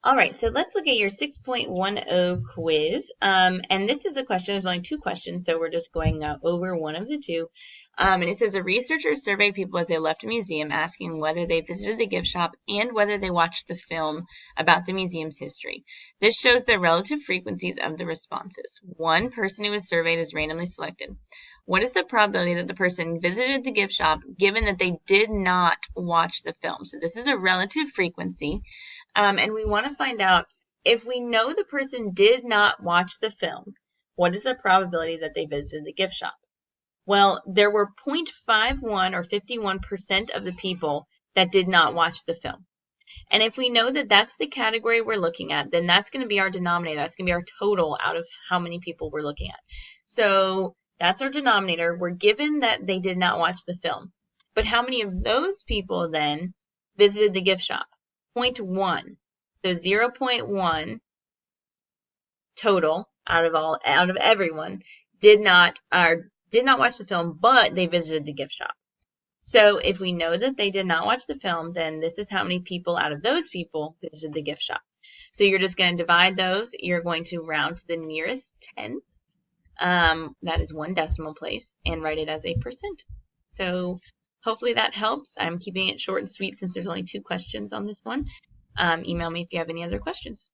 All right, so let's look at your 6.10 quiz. And this is a question, there's only two questions, so we're just going over one of the two. And it says a researcher surveyed people as they left a museum asking whether they visited the gift shop and whether they watched the film about the museum's history. This shows the relative frequencies of the responses. One person who was surveyed is randomly selected. What is the probability that the person visited the gift shop given that they did not watch the film? So this is a relative frequency. And we want to find out if we know the person did not watch the film, what is the probability that they visited the gift shop? Well, there were 0.51 or 51% of the people that did not watch the film. And if we know that that's the category we're looking at, then that's going to be our denominator. That's going to be our total out of how many people we're looking at. So that's our denominator. We're given that they did not watch the film. But how many of those people then visited the gift shop? 0.1. So 0.1 total out of everyone did not watch the film, but they visited the gift shop. So if we know that they did not watch the film, then this is how many people out of those people visited the gift shop. So you're just going to divide those. You're going to round to the nearest 10. That is one decimal place, and write it as a percent. So hopefully that helps. I'm keeping it short and sweet since there's only two questions on this one. Email me if you have any other questions.